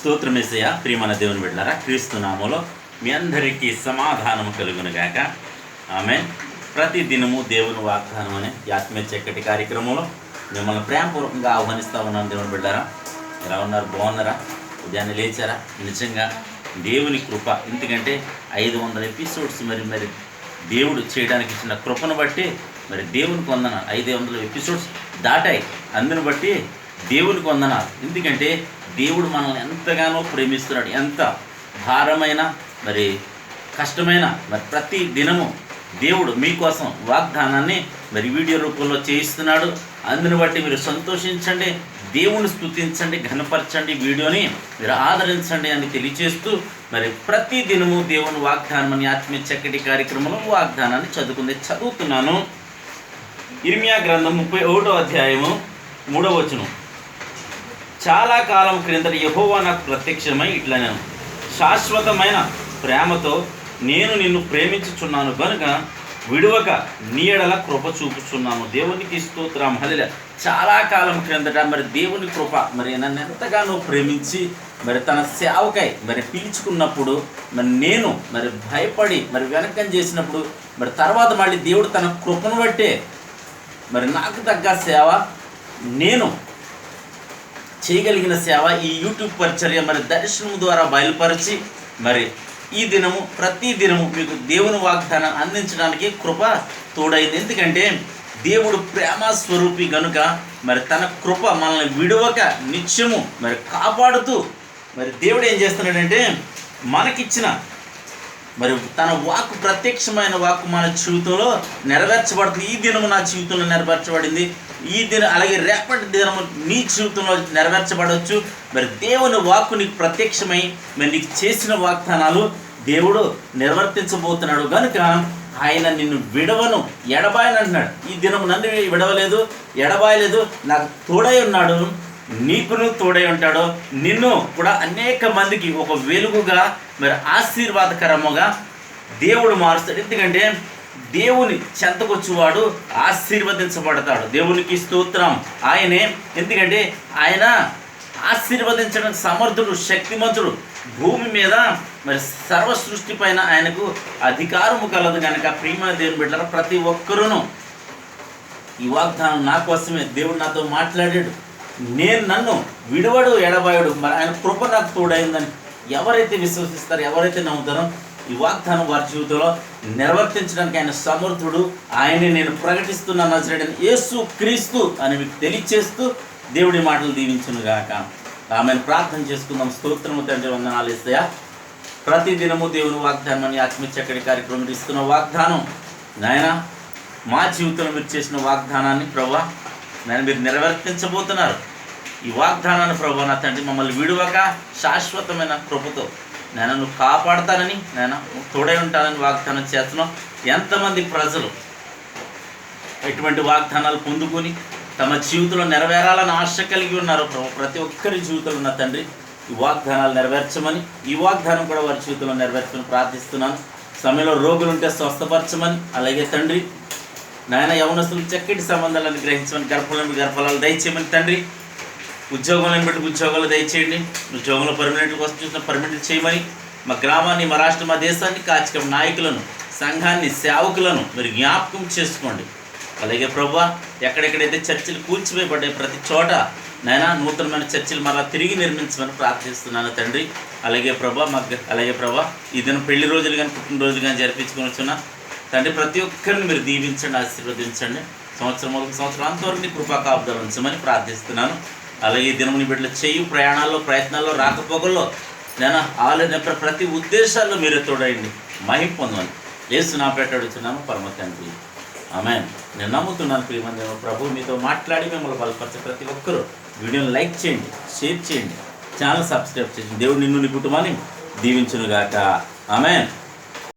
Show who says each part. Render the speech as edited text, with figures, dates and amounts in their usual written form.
Speaker 1: స్తోత్రమేసయ్య. ప్రియమైన దేవుని బిడ్డలారా, క్రీస్తు నామములో మీ అందరికీ సమాధానము కలుగునుగాక. ఆమేన్. ప్రతి దినము దేవుని వాగ్దానం అనే ఆత్మీయ చక్కటి కార్యక్రమంలో మిమ్మల్ని ప్రేమపూర్వకంగా ఆహ్వానిస్తూ ఉన్నాను. దేవుని బిడ్డారా, ఎలా ఉన్నారు? బాగున్నారా? ఉదయాన్నే లేచారా? నిజంగా దేవుని కృప. ఎందుకంటే 500 ఎపిసోడ్స్ మరి దేవుడు చేయడానికి ఇచ్చిన కృపను బట్టి మరి దేవునికి వందనాలు. 500 ఎపిసోడ్స్ దాటాయి. అందుని బట్టి దేవునికి వందనాలు. ఎందుకంటే దేవుడు మనల్ని ఎంతగానో ప్రేమిస్తున్నాడు. ఎంత భారమైన మరి కష్టమైన మరి ప్రతి దినము దేవుడు మీకోసం వాగ్దానాన్ని మరి వీడియో రూపంలో చేయిస్తున్నాడు. అందుని బట్టి మీరు సంతోషించండి, దేవుని స్తుతించండి, ఘనపరచండి, వీడియోని మీరు ఆదరించండి అని తెలియజేస్తూ మరి ప్రతి దినము దేవుని వాగ్దానం అని ఆత్మీయ చక్కటి కార్యక్రమంలో వాగ్దానాన్ని చదువుతున్నాను. ఇర్మియా గ్రంథం 31వ అధ్యాయము 3వ వచనం. చాలా కాలం క్రిందట యెహోవా నాకు ప్రత్యక్షమై ఇట్లా, నేను శాశ్వతమైన ప్రేమతో నేను నిన్ను ప్రేమించుచున్నాను కనుక విడువక నీ ఎడల కృప చూపుచున్నాను. దేవునికి స్తోత్రం. హల్లెలూయా. చాలా కాలం క్రిందట మరి దేవుని కృప మరి నన్ను ఎంతగానో ప్రేమించి మరి తన సేవకై మరి పిలుచుకున్నప్పుడు మరి నేను మరి భయపడి మరి వెనకం చేసినప్పుడు మరి తర్వాత మళ్ళీ దేవుడు తన కృపను బట్టే మరి నాకు తగ్గ సేవ, నేను చేయగలిగిన సేవ, ఈ యూట్యూబ్ పరిచర్య మరి దర్శనం ద్వారా బయలుపరిచి మరి ఈ దినము ప్రతి దినము మీకు దేవుని వాగ్దానం అందించడానికి కృప తోడైంది. ఎందుకంటే దేవుడు ప్రేమ స్వరూపి గనుక మరి తన కృప మనల్ని విడువక నిత్యము మరి కాపాడుతూ మరి దేవుడు ఏం చేస్తున్నాడంటే మనకిచ్చిన మరి తన వాక్కు, ప్రత్యక్షమైన వాక్కు మన జీవితంలో నెరవేర్చబడుతుంది. ఈ దినము నా జీవితంలో నెరవేర్చబడింది. ఈ దినం అలాగే రేపటి దినము నీ జీవితంలో నెరవేర్చబడవచ్చు. మరి దేవుని వాక్కు నీకు ప్రత్యక్షమై మరి నీకు చేసిన వాగ్దానాలు దేవుడు నిర్వర్తించబోతున్నాడు కనుక ఆయన నిన్ను విడవను, ఎడబాయను అంటున్నాడు. ఈ దినము నన్ను విడవలేదు, ఎడబాయలేదు, నాకు తోడై ఉన్నాడు, నీకును తోడై ఉంటాడు. నిన్ను కూడా అనేక మందికి ఒక వెలుగుగా మరి ఆశీర్వాదకరముగా దేవుడు మారుస్తాడు. ఎందుకంటే దేవుని చెంతకొచ్చువాడు ఆశీర్వదించబడతాడు. దేవునికి స్తోత్రం. ఆయనే. ఎందుకంటే ఆయన ఆశీర్వదించడానికి సమర్థుడు, శక్తిమంతుడు. భూమి మీద మరి సర్వ సృష్టి పైన ఆయనకు అధికారము కలదు కనుక ప్రియమైన దేవుని బిడ్డలారా, ప్రతి ఒక్కరూను ఈ వాగ్దానం నా కోసమే. దేవుడు నాతో మాట్లాడాడు. నన్ను విడవడు, ఎడబాయడు, మరి ఆయన కృప నాకు తోడైందని ఎవరైతే విశ్వసిస్తారో, ఎవరైతే నమ్ముతారో ఈ వాగ్దానం వారి జీవితంలో నిర్వర్తించడానికి ఆయన సమర్థుడు. ఆయనే నేను ప్రకటిస్తున్న నజరేయుడైన యేసు క్రీస్తు అని మీకు తెలియచేస్తూ దేవుడి మాటలు దీవించునుగాక. ఆమెను ప్రార్థన చేసుకుందాం. స్తోత్రము తండ్రి, వందనాలు యేసయ్యా. ప్రతి దినము దేవుని వాగ్దానం అని ఆత్మీయ చక్కటి కార్యక్రమం ఇస్తున్న వాగ్దానం నాయన, మా జీవితంలో మీరు చేసిన వాగ్దానాన్ని ప్రభువా నాయన మీరు నెరవేర్తించబోతున్నారు. ఈ వాగ్దానాన్ని ప్రభువా నా తండ్రి మమ్మల్ని విడువక శాశ్వతమైన కృపతో నేను నువ్వు కాపాడతానని, నేను తోడై ఉంటానని వాగ్దానం చేస్తున్నావు. ఎంతమంది ప్రజలు ఎటువంటి వాగ్దానాలు పొందుకొని తమ జీవితంలో నెరవేరాలని ఆశ కలిగి ఉన్నారు ప్రభు. ప్రతి ఒక్కరి జీవితంలో ఉన్న తండ్రి ఈ వాగ్దానాలు నెరవేర్చమని, ఈ వాగ్దానం కూడా వారి జీవితంలో నెరవేర్చమని ప్రార్థిస్తున్నాను. సమయంలో రోగులు ఉంటే స్వస్థపరచమని, అలాగే తండ్రి నాయన యవనస్తులకు చక్కటి సంబంధాలను గ్రహించమని, గర్భఫలాలు దయచేయమని తండ్రి. ఉద్యోగాలను బట్టి ఉద్యోగాలు దయచేయండి. ఉద్యోగంలో పర్మనెంట్ కోసం చూసిన పర్మనెంట్ చేయమని, మా గ్రామాన్ని, మా రాష్ట్రం, మా దేశాన్ని కాచిక నాయకులను, సంఘాన్ని, సేవకులను మీరు జ్ఞాపకం చేసుకోండి. అలాగే ప్రభువా ఎక్కడెక్కడైతే చర్చిలు కూల్చివేయబడ్డాయి ప్రతి చోట నాయన నూతనమైన చర్చిలు మరలా తిరిగి నిర్మించమని ప్రార్థిస్తున్నాను తండ్రి. అలాగే ప్రభా ఈ దినం పెళ్లి రోజులు కానీ పుట్టినరోజులు కానీ జరిపించుకొని వచ్చిన తండ్రి ప్రతి ఒక్కరిని మీరు దీవించండి, ఆశీర్వదించండి. సంవత్సరం అంతవరకు కృపా కాపుదల ఉంచమని ప్రార్థిస్తున్నాను. అలాగే ఈ దినం నీ బిడ్డలు చేయు ప్రయాణాల్లో, ప్రయత్నాల్లో, రాకపోకల్లో నేను ఆలోచన ప్రతి ఉద్దేశాల్లో మీరే తోడయండి, మహిమ పొందమని యేసు నా పేట అడుగుతున్నాను పరమ తండ్రి. ఆమేన్. నేను నమ్ముతున్నాను ప్రియమైన ప్రభు మీతో మాట్లాడి మిమ్మల్ని బలపరిచే ప్రతి ఒక్కరూ వీడియోని లైక్ చేయండి, షేర్ చేయండి, ఛానల్ సబ్స్క్రైబ్ చేయండి. దేవుడు నిన్ను నీ కుటుంబాన్ని దీవించునుగాక. ఆమేన్.